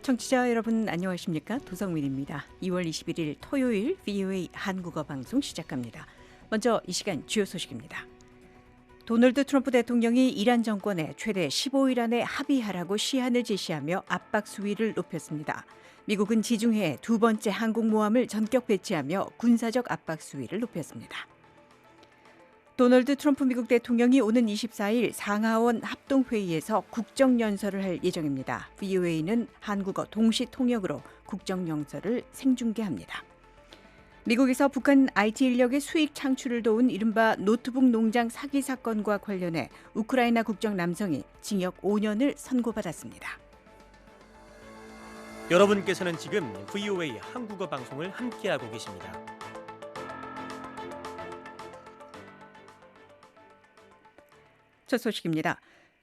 청취자 여러분 안녕하십니까? 도성민입니다. 2월 21일 토요일 VOA 한국어 방송 시작합니다. 먼저 이 시간 주요 소식입니다. 도널드 트럼프 대통령이 이란 정권에 최대 15일 안에 합의하라고 시한을 제시하며 압박 수위를 높였습니다. 미국은 지중해에 두 번째 항공모함을 전격 배치하며 군사적 압박 수위를 높였습니다. 도널드 트럼프 미국 대통령이 오는 24일 상하원 합동회의에서 국정연설을 할 예정입니다. VOA는 한국어 동시 통역으로 국정연설을 생중계합니다. 미국에서 북한 IT 인력의 수익 창출을 도운 이른바 노트북 농장 사기 사건과 관련해 우크라이나 국적 남성이 징역 5년을 선고받았습니다. 여러분께서는 지금 VOA 한국어 방송을 함께하고 계십니다. 첫 소식입니다.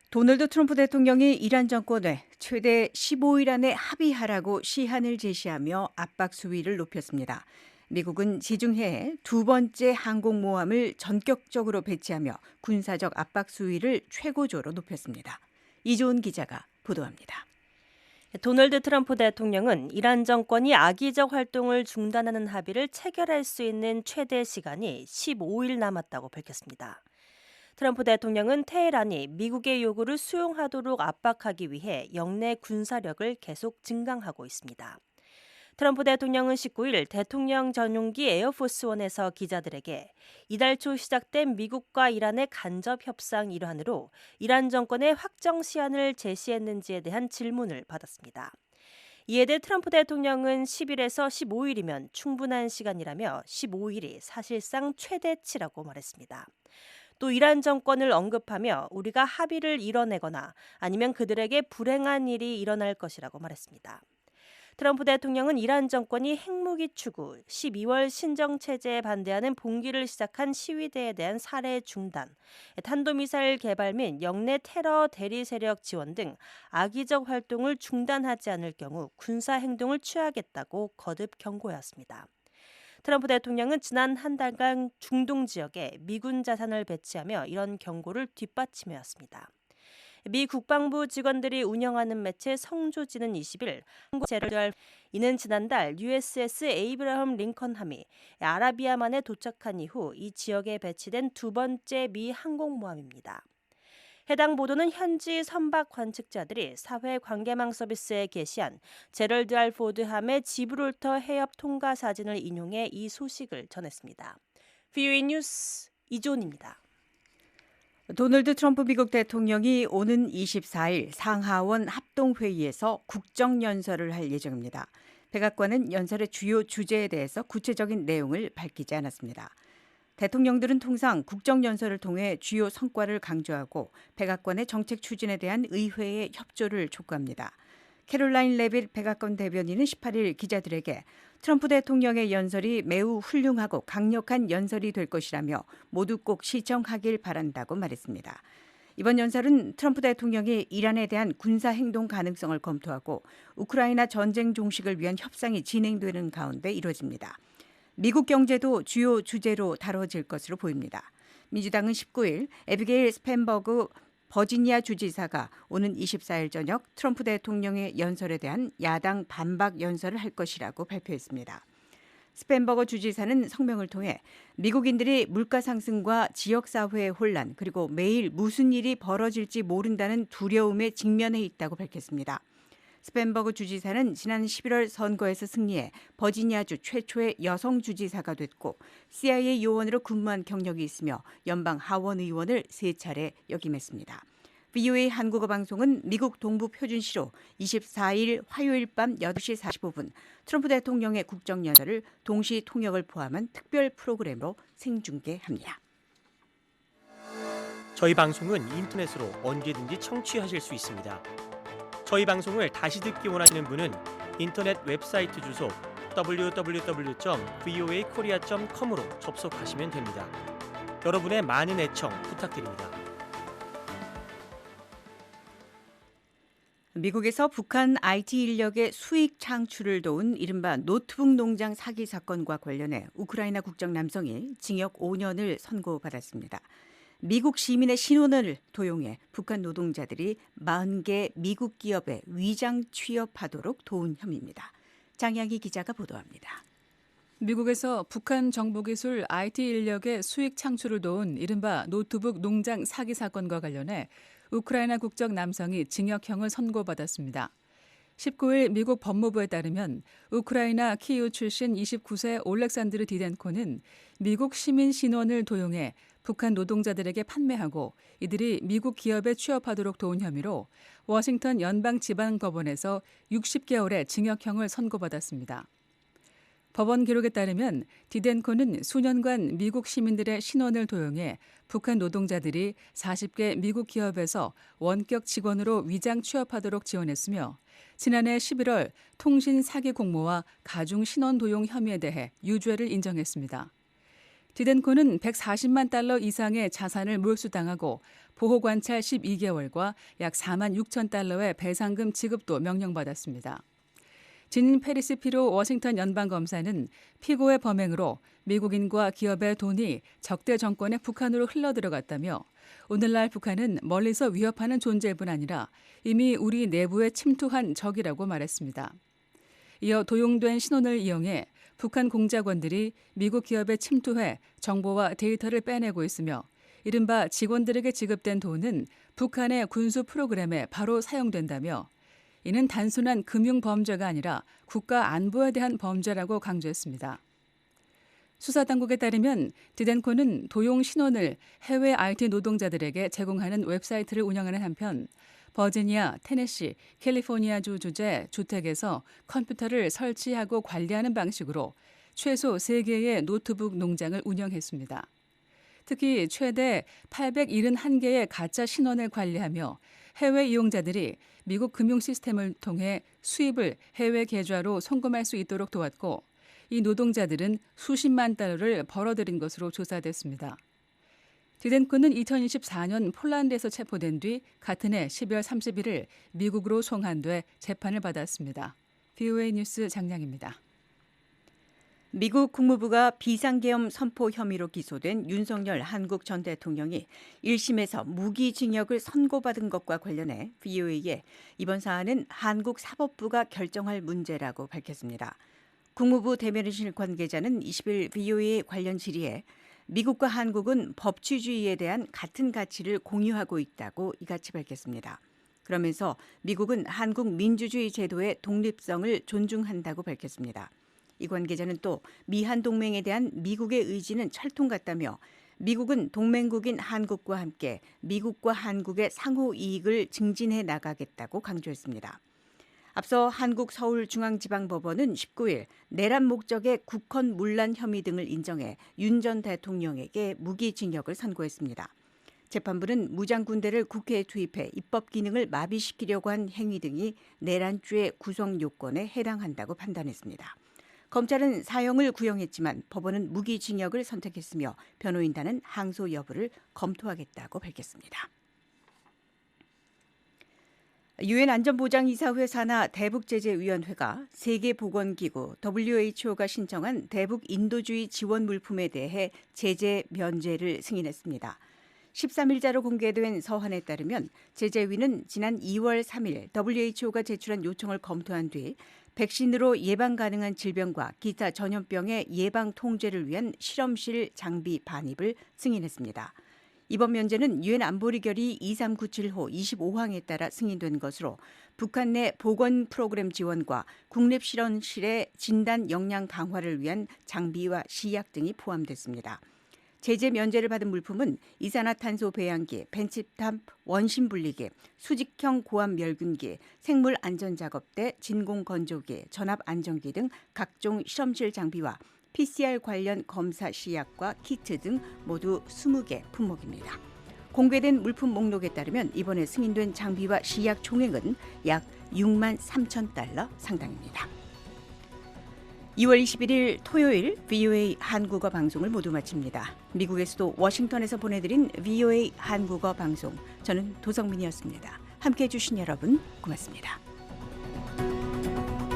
도널드 트럼프 대통령이 이란 정권에 최대 15일 안에 합의하라고 시한을 제시하며 압박 수위를 높였습니다. 미국은 지중해에 두 번째 항공모함을 전격적으로 배치하며 군사적 압박 수위를 최고조로 높였습니다. 이조은 기자가 보도합니다. 도널드 트럼프 대통령은 이란 정권이 악의적 활동을 중단하는 합의를 체결할 수 있는 최대 시간이 15일 남았다고 밝혔습니다. 트럼프 대통령은 테헤란이 미국의 요구를 수용하도록 압박하기 위해 영내 군사력을 계속 증강하고 있습니다. 트럼프 대통령은 19일 대통령 전용기 에어포스원에서 기자들에게 이달 초 시작된 미국과 이란의 간접 협상 일환으로 이란 정권의 확정 시한을 제시했는지에 대한 질문을 받았습니다. 이에 대해 트럼프 대통령은 10일에서 15일이면 충분한 시간이라며 15일이 사실상 최대치라고 말했습니다. 또 이란 정권을 언급하며 우리가 합의를 이뤄내거나 아니면 그들에게 불행한 일이 일어날 것이라고 말했습니다. 트럼프 대통령은 이란 정권이 핵무기 추구, 12월 신정체제에 반대하는 봉기를 시작한 시위대에 대한 살해 중단, 탄도미사일 개발 및 영내 테러 대리 세력 지원 등 악의적 활동을 중단하지 않을 경우 군사 행동을 취하겠다고 거듭 경고했습니다. 트럼프 대통령은 지난 한 달간 중동 지역에 미군 자산을 배치하며 이런 경고를 뒷받침해왔습니다. 미 국방부 직원들이 운영하는 매체 성조지는 20일 이는 지난달 USS 에이브라함 링컨함이 아라비아만에 도착한 이후 이 지역에 배치된 두 번째 미 항공모함입니다. 해당 보도는 현지 선박 관측자들이 사회 관계망 서비스에 게시한 제럴드 R 포드함의 지브롤터 해협 통과 사진을 인용해 이 소식을 전했습니다. VOA 뉴스 이존입니다. 도널드 트럼프 미국 대통령이 오는 24일 상하원 합동회의에서 국정연설을 할 예정입니다. 백악관은 연설의 주요 주제에 대해서 구체적인 내용을 밝히지 않았습니다. 대통령들은 통상 국정연설을 통해 주요 성과를 강조하고 백악관의 정책 추진에 대한 의회의 협조를 촉구합니다. 캐롤라인 레빗 백악관 대변인은 18일 기자들에게 트럼프 대통령의 연설이 매우 훌륭하고 강력한 연설이 될 것이라며 모두 꼭 시청하길 바란다고 말했습니다. 이번 연설은 트럼프 대통령이 이란에 대한 군사행동 가능성을 검토하고 우크라이나 전쟁 종식을 위한 협상이 진행되는 가운데 이루어집니다. 미국 경제도 주요 주제로 다뤄질 것으로 보입니다. 민주당은 19일 애비게일 스펜버그 버지니아 주지사가 오는 24일 저녁 트럼프 대통령의 연설에 대한 야당 반박 연설을 할 것이라고 발표했습니다. 스펜버거 주지사는 성명을 통해 미국인들이 물가 상승과 지역사회의 혼란 그리고 매일 무슨 일이 벌어질지 모른다는 두려움에 직면해 있다고 밝혔습니다. 스펜버그 주지사는 지난 11월 선거에서 승리해 버지니아주 최초의 여성 주지사가 됐고 CIA 요원으로 근무한 경력이 있으며 연방 하원 의원을 3차례 역임했습니다. VOA 한국어 방송은 미국 동부 표준시로 24일 화요일 밤 8시 45분 트럼프 대통령의 국정연설을 동시 통역을 포함한 특별 프로그램으로 생중계합니다. 저희 방송은 인터넷으로 언제든지 청취하실 수 있습니다. 저희 방송을 다시 듣기 원하시는 분은 인터넷 웹사이트 주소 www.voakorea.com으로 접속하시면 됩니다. 여러분의 많은 애청 부탁드립니다. 미국에서 북한 IT 인력의 수익 창출을 도운 이른바 노트북 농장 사기 사건과 관련해 우크라이나 국적 남성이 징역 5년을 선고받았습니다. 미국 시민의 신원을 도용해 북한 노동자들이 40개 미국 기업에 위장 취업하도록 도운 혐의입니다. 장양희 기자가 보도합니다. 미국에서 북한 정보기술 IT 인력의 수익 창출을 도운 이른바 노트북 농장 사기 사건과 관련해 우크라이나 국적 남성이 징역형을 선고받았습니다. 19일 미국 법무부에 따르면 우크라이나 키이우 출신 29세 올렉산드르 디덴코는 미국 시민 신원을 도용해 북한 노동자들에게 판매하고 이들이 미국 기업에 취업하도록 도운 혐의로 워싱턴 연방지방법원에서 60개월의 징역형을 선고받았습니다. 법원 기록에 따르면 디덴코는 수년간 미국 시민들의 신원을 도용해 북한 노동자들이 40개 미국 기업에서 원격 직원으로 위장 취업하도록 지원했으며 지난해 11월 통신 사기 공모와 가중 신원 도용 혐의에 대해 유죄를 인정했습니다. 디덴코는 140만 달러 이상의 자산을 몰수당하고 보호관찰 12개월과 약 4만 6천 달러의 배상금 지급도 명령받았습니다. 진 페리시피로 워싱턴 연방검사는 피고의 범행으로 미국인과 기업의 돈이 적대 정권의 북한으로 흘러들어갔다며 오늘날 북한은 멀리서 위협하는 존재일 뿐 아니라 이미 우리 내부에 침투한 적이라고 말했습니다. 이어 도용된 신원을 이용해 북한 공작원들이 미국 기업에 침투해 정보와 데이터를 빼내고 있으며 이른바 직원들에게 지급된 돈은 북한의 군수 프로그램에 바로 사용된다며 이는 단순한 금융 범죄가 아니라 국가 안보에 대한 범죄라고 강조했습니다. 수사당국에 따르면 디덴코는 도용 신원을 해외 IT 노동자들에게 제공하는 웹사이트를 운영하는 한편 버지니아, 테네시, 캘리포니아주 주재 주택에서 컴퓨터를 설치하고 관리하는 방식으로 최소 3개의 노트북 농장을 운영했습니다. 특히 최대 871개의 가짜 신원을 관리하며 해외 이용자들이 미국 금융 시스템을 통해 수입을 해외 계좌로 송금할 수 있도록 도왔고 이 노동자들은 수십만 달러를 벌어들인 것으로 조사됐습니다. 디덴코는 2024년 폴란드에서 체포된 뒤 같은 해 12월 31일 미국으로 송환돼 재판을 받았습니다. VOA 뉴스 장량입니다. 미국 국무부가 비상계엄 선포 혐의로 기소된 윤석열 한국 전 대통령이 1심에서 무기징역을 선고받은 것과 관련해 VOA에 이번 사안은 한국 사법부가 결정할 문제라고 밝혔습니다. 국무부 대면인실 관계자는 20일 VOA 관련 질의에 미국과 한국은 법치주의에 대한 같은 가치를 공유하고 있다고 이같이 밝혔습니다. 그러면서 미국은 한국 민주주의 제도의 독립성을 존중한다고 밝혔습니다. 이 관계자는 또 미한 동맹에 대한 미국의 의지는 철통 같다며 미국은 동맹국인 한국과 함께 미국과 한국의 상호 이익을 증진해 나가겠다고 강조했습니다. 앞서 한국 서울중앙지방법원은 19일 내란 목적의 국헌 문란 혐의 등을 인정해 윤 전 대통령에게 무기징역을 선고했습니다. 재판부는 무장군대를 국회에 투입해 입법 기능을 마비시키려고 한 행위 등이 내란죄 구성 요건에 해당한다고 판단했습니다. 검찰은 사형을 구형했지만 법원은 무기징역을 선택했으며 변호인단은 항소 여부를 검토하겠다고 밝혔습니다. 유엔 안전보장이사회 산하 대북제재위원회가 세계보건기구 WHO가 신청한 대북 인도주의 지원 물품에 대해 제재 면제를 승인했습니다. 13일자로 공개된 서한에 따르면 제재위는 지난 2월 3일 WHO가 제출한 요청을 검토한 뒤 백신으로 예방 가능한 질병과 기타 전염병의 예방 통제를 위한 실험실 장비 반입을 승인했습니다. 이번 면제는 유엔 안보리 결의 2397호 25항에 따라 승인된 것으로 북한 내 보건 프로그램 지원과 국내 실험실의 진단 역량 강화를 위한 장비와 시약 등이 포함됐습니다. 제재 면제를 받은 물품은 이산화탄소 배양기, 벤치탑 원심 분리기, 수직형 고압 멸균기, 생물 안전작업대, 진공 건조기, 전압 안정기 등 각종 실험실 장비와 PCR 관련 검사 시약과 키트 등 모두 20개 품목입니다. 공개된 물품 목록에 따르면 이번에 승인된 장비와 시약 총액은 약 6만 3천 달러 상당입니다. 2월 21일 토요일 VOA 한국어 방송을 모두 마칩니다. 미국의 수도 워싱턴에서 보내드린 VOA 한국어 방송, 저는 도성민이었습니다. 함께해 주신 여러분 고맙습니다.